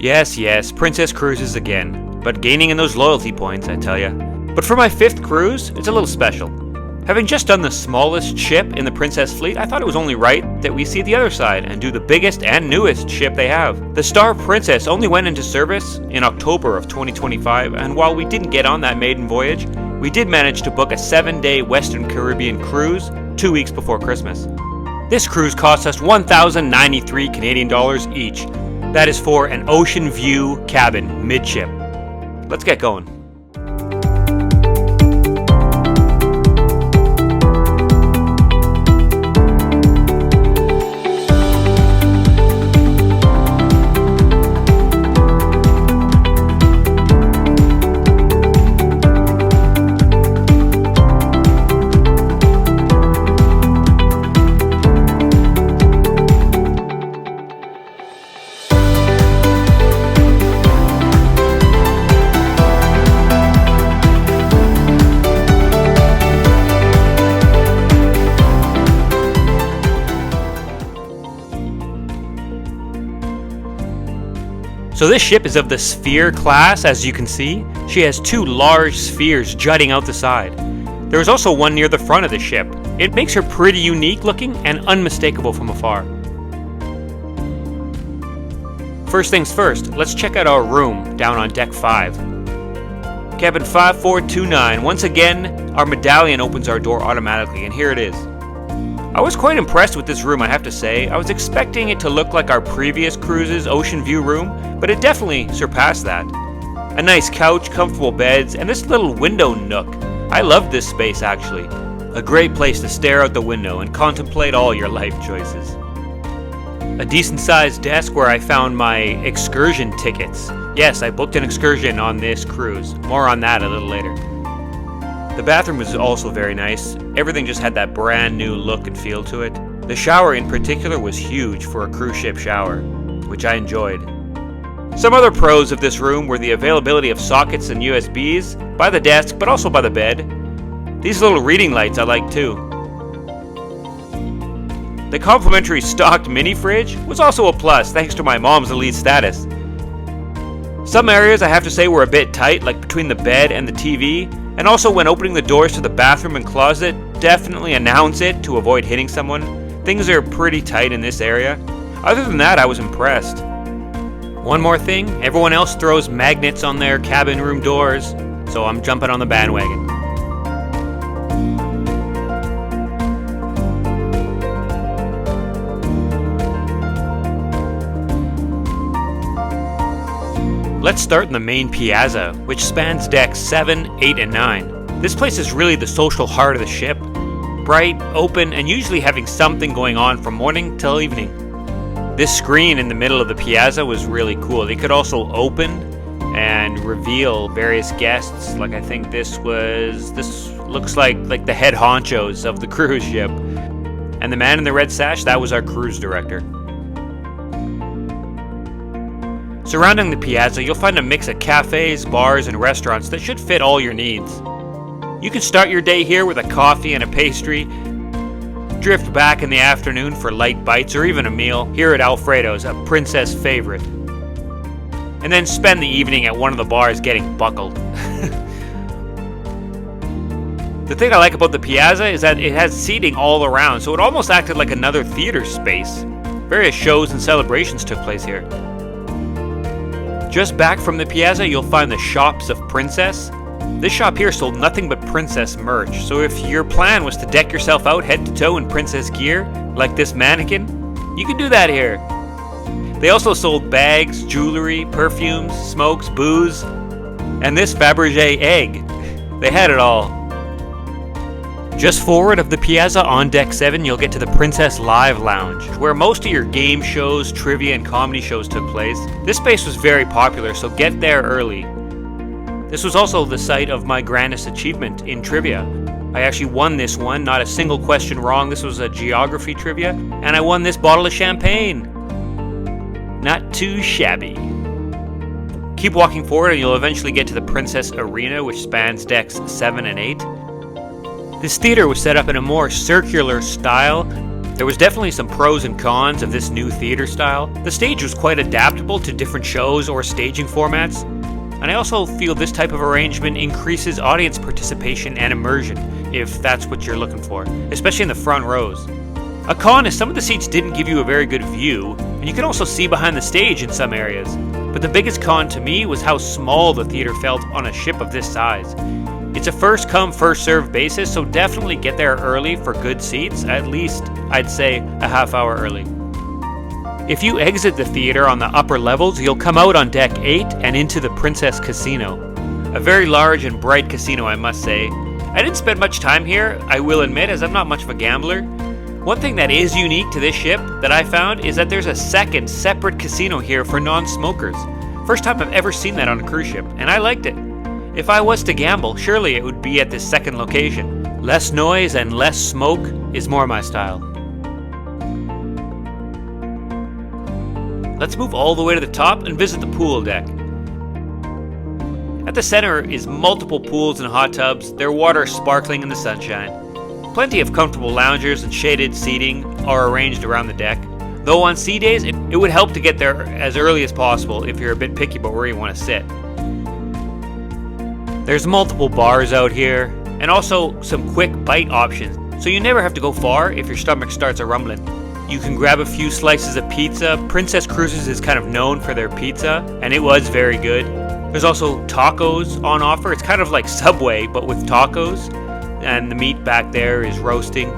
Yes, Princess Cruises again, but gaining in those loyalty points, I tell ya. But for my 5th cruise, it's a little special. Having just done the smallest ship in the Princess fleet, I thought it was only right that we see the other side and do the biggest and newest ship they have. The Star Princess only went into service in October of 2025, and while we didn't get on that maiden voyage, we did manage to book a 7-day Western Caribbean cruise 2 weeks before Christmas. This cruise cost us 1,093 Canadian dollars each. That is for an ocean view cabin midship. Let's get going. So this ship is of the Sphere class, as you can see. She has 2 large spheres jutting out the side. There is also one near the front of the ship. It makes her pretty unique looking and unmistakable from afar. First things first, let's check out our room down on deck 5. Cabin 5429. Once again, our medallion opens our door automatically, and here it is. I was quite impressed with this room, I have to say. I was expecting it to look like our previous cruise's ocean view room, but it definitely surpassed that. A nice couch, comfortable beds, and this little window nook. I love this space, actually. A great place to stare out the window and contemplate all your life choices. A decent-sized desk where I found my excursion tickets. Yes, I booked an excursion on this cruise. More on that a little later. The bathroom was also very nice. Everything just had that brand new look and feel to it. The shower in particular was huge for a cruise ship shower, which I enjoyed. Some other pros of this room were the availability of sockets and USBs by the desk, but also by the bed. These little reading lights I like too. The complimentary stocked mini fridge was also a plus thanks to my mom's elite status. Some areas I have to say were a bit tight, like between the bed and the TV. And also when opening the doors to the bathroom and closet, definitely announce it to avoid hitting someone. Things are pretty tight in this area. Other than that, I was impressed. One more thing, everyone else throws magnets on their cabin room doors, so I'm jumping on the bandwagon. Let's start in the main piazza, which spans decks 7, 8, and 9. This place is really the social heart of the ship. Bright, open, and usually having something going on from morning till evening. This screen in the middle of the piazza was really cool. They could also open and reveal various guests. Like I think this looks like the head honchos of the cruise ship. And the man in the red sash, that was our cruise director. Surrounding the piazza, you'll find a mix of cafes, bars, and restaurants that should fit all your needs. You can start your day here with a coffee and a pastry, drift back in the afternoon for light bites or even a meal here at Alfredo's, a princess favorite, and then spend the evening at one of the bars getting buckled. The thing I like about the piazza is that it has seating all around, so it almost acted like another theater space. Various shows and celebrations took place here. Just back from the piazza, you'll find the Shops of Princess. This shop here sold nothing but princess merch, so if your plan was to deck yourself out head to toe in princess gear, like this mannequin, you can do that here. They also sold bags, jewelry, perfumes, smokes, booze, and this Fabergé egg. They had it all. Just forward of the piazza on deck 7, you'll get to the Princess Live Lounge, where most of your game shows, trivia, and comedy shows took place. This space was very popular, so get there early. This was also the site of my grandest achievement in trivia. I actually won this one, not a single question wrong. This was a geography trivia, and I won this bottle of champagne. Not too shabby. Keep walking forward and you'll eventually get to the Princess Arena, which spans decks 7 and 8. This theater was set up in a more circular style, There was definitely some pros and cons of this new theater style. The stage was quite adaptable to different shows or staging formats, and I also feel this type of arrangement increases audience participation and immersion, if that's what you're looking for, especially in the front rows. A con is some of the seats didn't give you a very good view, and you can also see behind the stage in some areas. But the biggest con to me was how small the theater felt on a ship of this size. It's a first come, first served basis, so definitely get there early for good seats, at least, I'd say, a half hour early. If you exit the theater on the upper levels, you'll come out on deck 8 and into the Princess Casino. A very large and bright casino, I must say. I didn't spend much time here, I will admit, as I'm not much of a gambler. One thing that is unique to this ship that I found is that there's a second separate casino here for non-smokers. First time I've ever seen that on a cruise ship, and I liked it. If I was to gamble, surely it would be at this second location. Less noise and less smoke is more my style. Let's move all the way to the top and visit the pool deck. At the center is multiple pools and hot tubs, their water sparkling in the sunshine. Plenty of comfortable loungers and shaded seating are arranged around the deck, though on sea days it would help to get there as early as possible if you're a bit picky about where you want to sit. There's multiple bars out here, and also some quick bite options, so you never have to go far if your stomach starts a rumbling. You can grab a few slices of pizza. Princess Cruises is kind of known for their pizza, and it was very good. There's also tacos on offer. It's kind of like Subway, but with tacos, and the meat back there is roasting.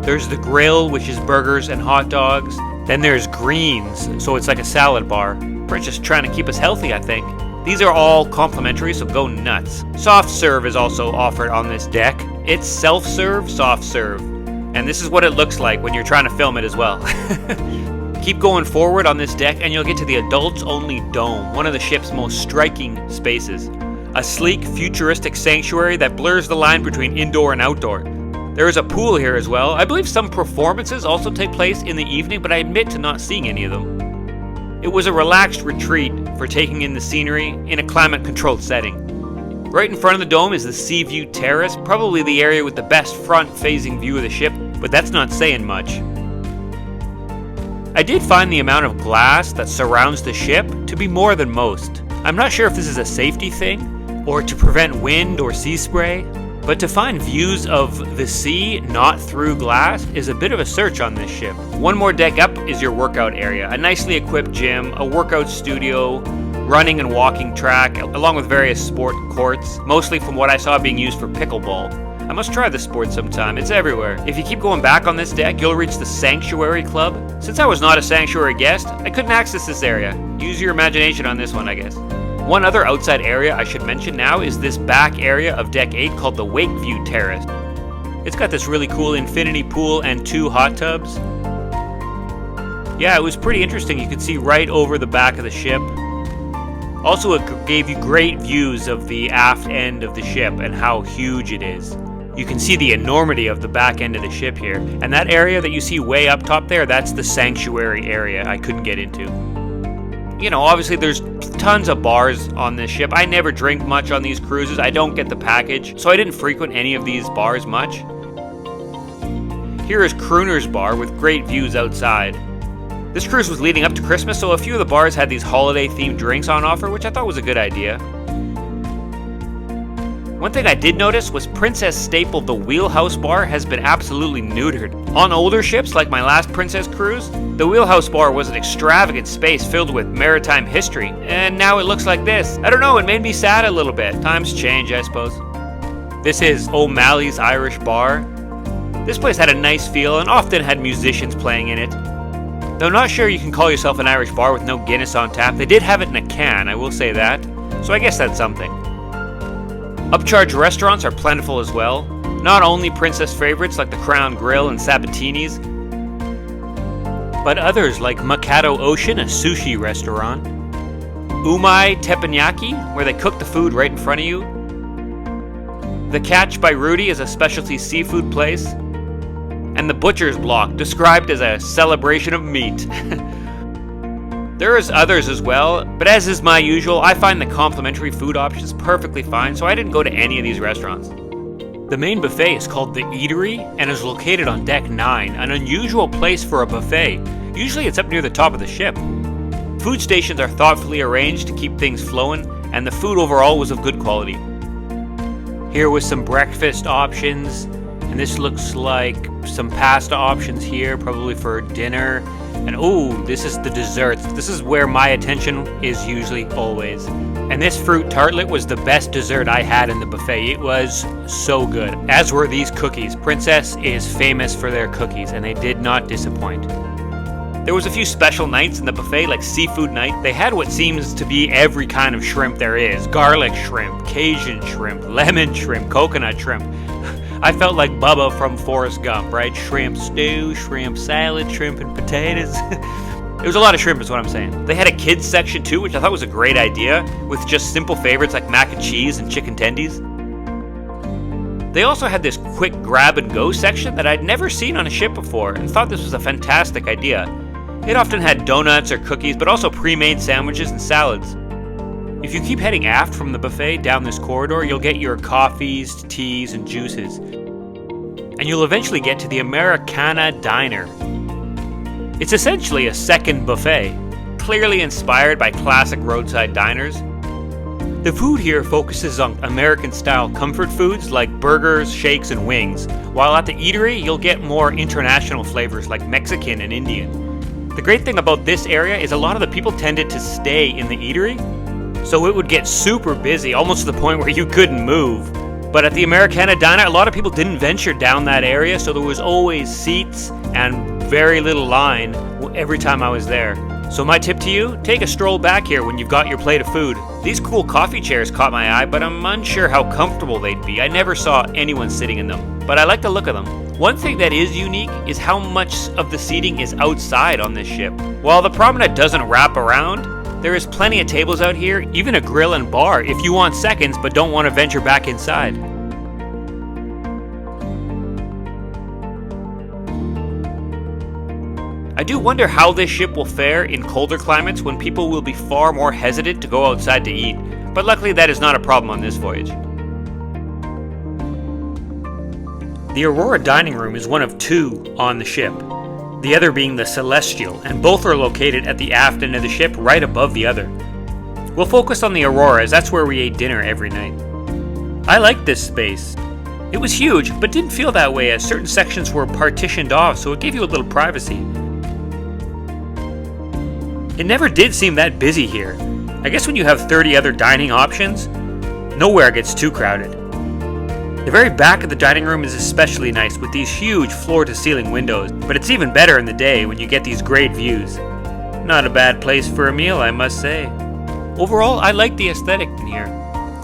There's the grill, which is burgers and hot dogs. Then there's greens, so it's like a salad bar. Princess trying to keep us healthy, I think. These are all complimentary, so go nuts. Soft serve is also offered on this deck. It's self-serve, soft serve. And this is what it looks like when you're trying to film it as well. Keep going forward on this deck and you'll get to the adults-only dome, one of the ship's most striking spaces. A sleek, futuristic sanctuary that blurs the line between indoor and outdoor. There is a pool here as well. I believe some performances also take place in the evening, but I admit to not seeing any of them. It was a relaxed retreat for taking in the scenery in a climate-controlled setting. Right in front of the dome is the Sea View Terrace, probably the area with the best front-facing view of the ship, but that's not saying much. I did find the amount of glass that surrounds the ship to be more than most. I'm not sure if this is a safety thing, or to prevent wind or sea spray, but to find views of the sea not through glass is a bit of a search on this ship. One more deck up is your workout area, a nicely equipped gym, a workout studio, running and walking track, along with various sport courts, mostly from what I saw being used for pickleball. I must try this sport sometime, it's everywhere. If you keep going back on this deck, you'll reach the Sanctuary Club. Since I was not a Sanctuary guest, I couldn't access this area. Use your imagination on this one, I guess. One other outside area I should mention now is this back area of Deck 8 called the Wakeview Terrace. It's got this really cool infinity pool and 2 hot tubs. Yeah, it was pretty interesting. You could see right over the back of the ship. Also, it gave you great views of the aft end of the ship and how huge it is. You can see the enormity of the back end of the ship here. And that area that you see way up top there, that's the sanctuary area I couldn't get into. You know, obviously there's tons of bars on this ship. I never drink much on these cruises. I don't get the package, so I didn't frequent any of these bars much. Here is Crooner's Bar with great views outside. This cruise was leading up to Christmas, so a few of the bars had these holiday-themed drinks on offer, which I thought was a good idea. One thing I did notice was Princess staple the Wheelhouse Bar has been absolutely neutered. On older ships, like my last Princess cruise, the Wheelhouse Bar was an extravagant space filled with maritime history, and now it looks like this. I don't know, it made me sad a little bit. Times change, I suppose. This is O'Malley's Irish Bar. This place had a nice feel and often had musicians playing in it. Though I'm not sure you can call yourself an Irish bar with no Guinness on tap, they did have it in a can, I will say that, so I guess that's something. Upcharge restaurants are plentiful as well, not only Princess favorites like the Crown Grill and Sabatini's, but others like Mikado Ocean, a sushi restaurant, Umai Teppanyaki, where they cook the food right in front of you, The Catch by Rudy is a specialty seafood place, and the Butcher's Block, described as a celebration of meat. There is others as well, but as is my usual, I find the complimentary food options perfectly fine, so I didn't go to any of these restaurants. The main buffet is called the Eatery and is located on deck 9, an unusual place for a buffet. Usually it's up near the top of the ship. Food stations are thoughtfully arranged to keep things flowing, and the food overall was of good quality. Here was some breakfast options, and this looks like some pasta options here, probably for dinner. And oh, this is the desserts. This is where my attention is usually always. And this fruit tartlet was the best dessert I had in the buffet. It was so good, as were these cookies. Princess is famous for their cookies, and they did not disappoint. There was a few special nights in the buffet, like seafood night. They had what seems to be every kind of shrimp there is. Garlic shrimp, Cajun shrimp, lemon shrimp, coconut shrimp. I felt like Bubba from Forrest Gump, right? Shrimp stew, shrimp salad, shrimp and potatoes. It was a lot of shrimp is what I'm saying. They had a kids section too, which I thought was a great idea, with just simple favorites like mac and cheese and chicken tendies. They also had this quick grab and go section that I'd never seen on a ship before, and thought this was a fantastic idea. It often had donuts or cookies, but also pre-made sandwiches and salads. If you keep heading aft from the buffet down this corridor, you'll get your coffees, teas, and juices. And you'll eventually get to the Americana Diner. It's essentially a second buffet, clearly inspired by classic roadside diners. The food here focuses on American-style comfort foods like burgers, shakes, and wings, while at the Eatery, you'll get more international flavors like Mexican and Indian. The great thing about this area is a lot of the people tended to stay in the Eatery, so it would get super busy, almost to the point where you couldn't move. But at the Americana Diner, a lot of people didn't venture down that area, so there was always seats and very little line every time I was there. So my tip to you, take a stroll back here when you've got your plate of food. These cool coffee chairs caught my eye, but I'm unsure how comfortable they'd be. I never saw anyone sitting in them, but I like the look of them. One thing that is unique is how much of the seating is outside on this ship. While the promenade doesn't wrap around, there is plenty of tables out here, even a grill and bar if you want seconds but don't want to venture back inside. I do wonder how this ship will fare in colder climates when people will be far more hesitant to go outside to eat, but luckily that is not a problem on this voyage. The Aurora dining room is one of two on the ship, the other being the Celestial, and both are located at the aft end of the ship right above the other. We'll focus on the Aurora as that's where we ate dinner every night. I liked this space. It was huge, but didn't feel that way as certain sections were partitioned off, so it gave you a little privacy. It never did seem that busy here. I guess when you have 30 other dining options, nowhere gets too crowded. The very back of the dining room is especially nice with these huge floor-to-ceiling windows, but it's even better in the day when you get these great views. Not a bad place for a meal, I must say. Overall, I liked the aesthetic in here.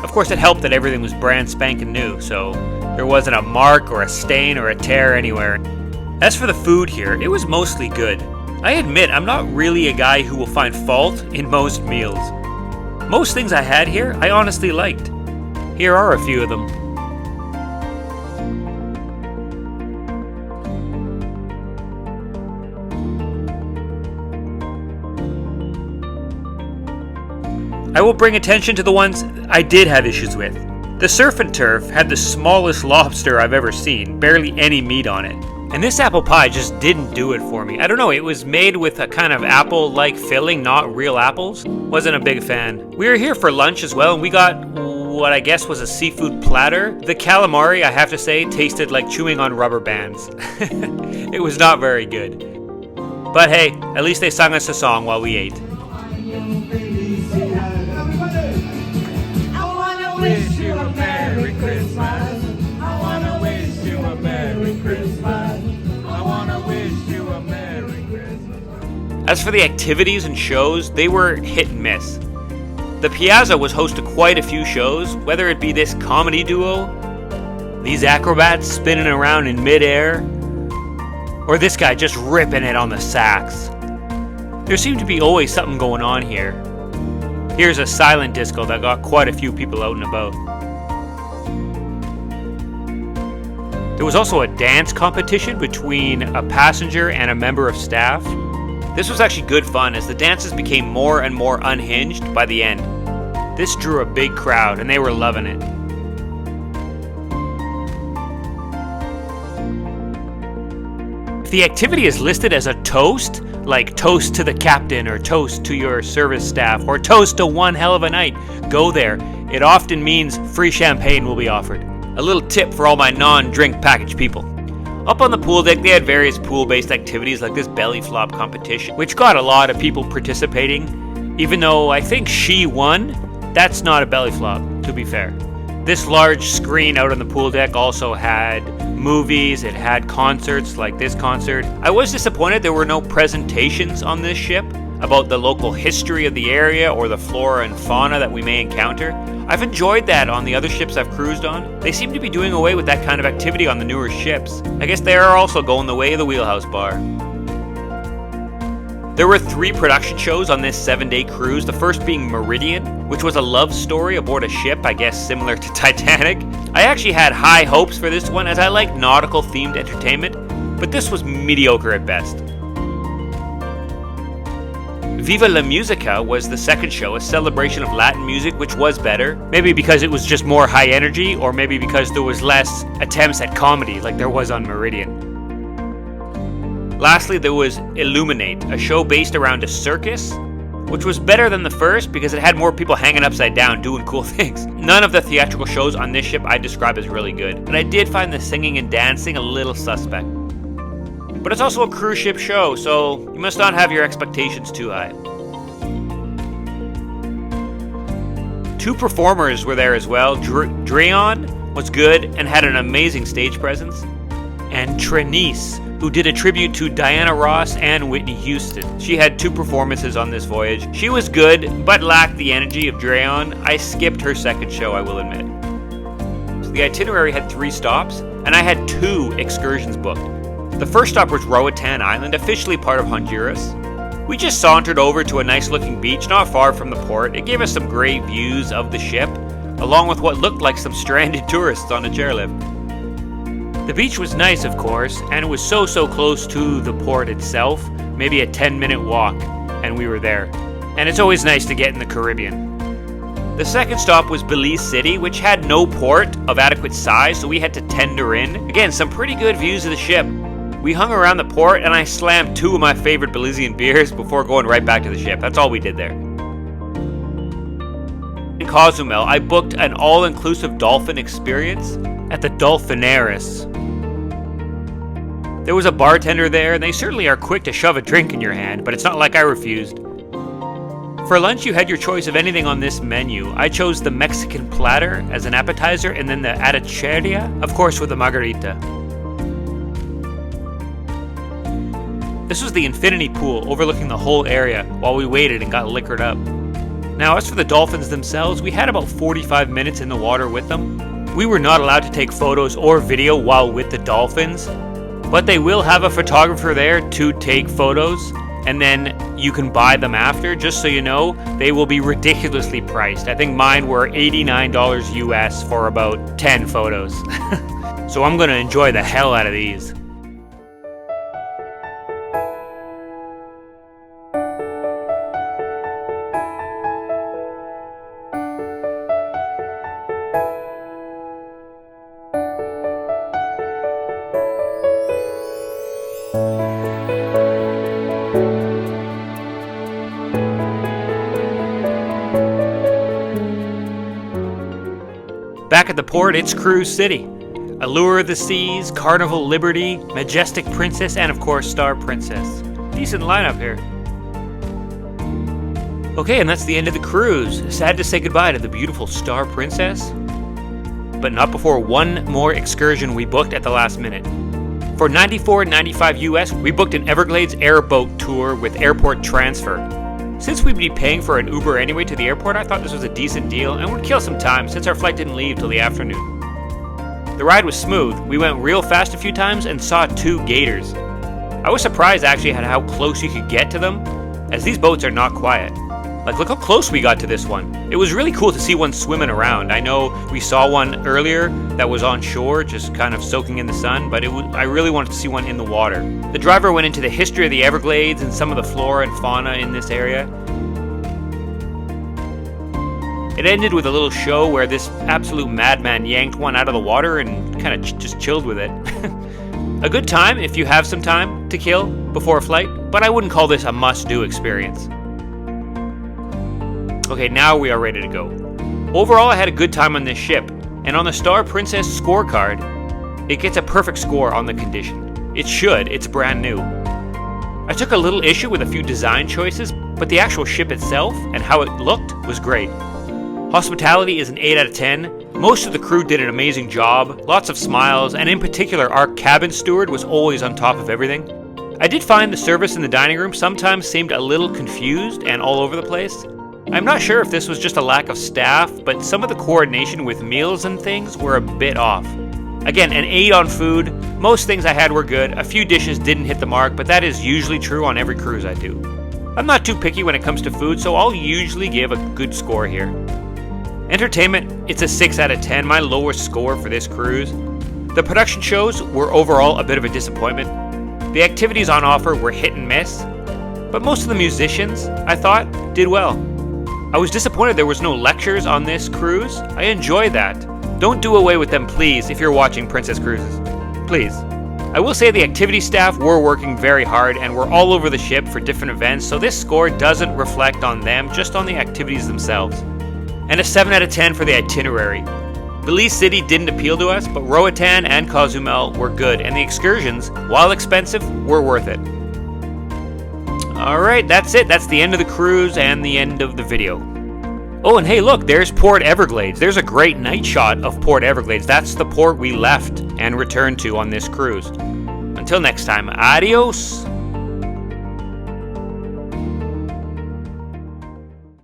Of course, it helped that everything was brand spanking new, so there wasn't a mark or a stain or a tear anywhere. As for the food here, it was mostly good. I admit I'm not really a guy who will find fault in most meals. Most things I had here, I honestly liked. Here are a few of them. I will bring attention to the ones I did have issues with. The surf and turf had the smallest lobster I've ever seen, barely any meat on it. And this apple pie just didn't do it for me. I don't know, it was made with a kind of apple-like filling, not real apples. Wasn't a big fan. We were here for lunch as well, and we got what I guess was a seafood platter. The calamari, I have to say, tasted like chewing on rubber bands. It was not very good. But hey, at least they sung us a song while we ate. Wish you a Merry Christmas. I wanna wish you a Merry Christmas. I wanna wish you a Merry Christmas. As for the activities and shows, they were hit and miss. The Piazza was host to quite a few shows, whether it be this comedy duo, these acrobats spinning around in midair, or this guy just ripping it on the sax. There seemed to be always something going on here. Here's a silent disco that got quite a few people out and about. There was also a dance competition between a passenger and a member of staff. This was actually good fun as the dances became more and more unhinged by the end. This drew a big crowd and they were loving it. If the activity is listed as a toast, like toast to the captain or toast to your service staff or toast to one hell of a night, go there. It often means free champagne will be offered. A little tip for all my non-drink package people. Up on the pool deck, they had various pool-based activities like this belly flop competition, which got a lot of people participating. Even though I think she won, that's not a belly flop, to be fair. This large screen out on the pool deck also had movies, it had concerts like this concert. I was disappointed there were no presentations on this ship about the local history of the area or the flora and fauna that we may encounter. I've enjoyed that on the other ships I've cruised on. They seem to be doing away with that kind of activity on the newer ships. I guess they are also going the way of the wheelhouse bar. There were 3 production shows on this 7-day cruise, the first being Meridian, which was a love story aboard a ship, I guess similar to Titanic. I actually had high hopes for this one as I like nautical themed entertainment, but this was mediocre at best. Viva la Musica was the second show, a celebration of Latin music, which was better. Maybe because it was just more high energy, or maybe because there was less attempts at comedy like there was on Meridian. Lastly, there was Illuminate, a show based around a circus, which was better than the first because it had more people hanging upside down doing cool things. None of the theatrical shows on this ship I describe as really good, but I did find the singing and dancing a little suspect. But it's also a cruise ship show, so you must not have your expectations too high. 2 performers were there as well. Dreon was good and had an amazing stage presence. And Trenice, who did a tribute to Diana Ross and Whitney Houston. She had 2 performances on this voyage. She was good, but lacked the energy of Dreon. I skipped her second show, I will admit. So the itinerary had 3 stops, and I had 2 excursions booked. The first stop was Roatan Island, officially part of Honduras. We just sauntered over to a nice looking beach not far from the port. It gave us some great views of the ship, along with what looked like some stranded tourists on a chairlift. The beach was nice, of course, and it was so close to the port itself, maybe a 10-minute walk, and we were there. And it's always nice to get in the Caribbean. The second stop was Belize City, which had no port of adequate size, so we had to tender in. Again, some pretty good views of the ship. We hung around the port and I slammed 2 of my favorite Belizean beers before going right back to the ship. That's all we did there. In Cozumel, I booked an all-inclusive dolphin experience at the Dolphinaris. There was a bartender there, and they certainly are quick to shove a drink in your hand, but it's not like I refused. For lunch, you had your choice of anything on this menu. I chose the Mexican platter as an appetizer, and then the arracheria, of course with a margarita. This was the infinity pool overlooking the whole area while we waited and got liquored up. Now, as for the dolphins themselves, we had about 45 minutes in the water with them. We were not allowed to take photos or video while with the dolphins, but they will have a photographer there to take photos, and then you can buy them after. Just so you know, they will be ridiculously priced. I think mine were $89 US for about 10 photos. So I'm going to enjoy the hell out of these. Back at the port, it's Cruise City. Allure of the Seas, Carnival Liberty, Majestic Princess, and of course Star Princess. Decent lineup here. Okay, and that's the end of the cruise. Sad to say goodbye to the beautiful Star Princess, but not before one more excursion we booked at the last minute. For $94.95 US, we booked an Everglades airboat tour with airport transfer. Since we'd be paying for an Uber anyway to the airport, I thought this was a decent deal and would kill some time since our flight didn't leave till the afternoon. The ride was smooth. We went real fast a few times and saw 2 gators. I was surprised actually at how close you could get to them, as these boats are not quiet. Like, look how close we got to this one. It was really cool to see one swimming around. I know we saw one earlier that was on shore, just kind of soaking in the sun, but I really wanted to see one in the water. The driver went into the history of the Everglades and some of the flora and fauna in this area. It ended with a little show where this absolute madman yanked one out of the water and kind of just chilled with it. A good time if you have some time to kill before a flight, but I wouldn't call this a must-do experience. Okay, now we are ready to go. Overall, I had a good time on this ship, and on the Star Princess scorecard, it gets a perfect score on the condition. It should, it's brand new. I took a little issue with a few design choices, but the actual ship itself and how it looked was great. Hospitality is an 8 out of 10. Most of the crew did an amazing job, lots of smiles, and in particular our cabin steward was always on top of everything. I did find the service in the dining room sometimes seemed a little confused and all over the place. I'm not sure if this was just a lack of staff, but some of the coordination with meals and things were a bit off. Again, an 8 on food. Most things I had were good. A few dishes didn't hit the mark, but that is usually true on every cruise I do. I'm not too picky when it comes to food, so I'll usually give a good score here. Entertainment, it's a 6 out of 10, my lowest score for this cruise. The production shows were overall a bit of a disappointment. The activities on offer were hit and miss, but most of the musicians, I thought, did well. I was disappointed there was no lectures on this cruise. I enjoy that. Don't do away with them, please, if you're watching Princess Cruises. Please. I will say the activity staff were working very hard and were all over the ship for different events, so this score doesn't reflect on them, just on the activities themselves. And a 7 out of 10 for the itinerary. Belize City didn't appeal to us, but Roatan and Cozumel were good, and the excursions, while expensive, were worth it. Alright, that's it. That's the end of the cruise and the end of the video. Oh, and hey, look, there's Port Everglades. There's a great night shot of Port Everglades. That's the port we left and returned to on this cruise. Until next time, adios!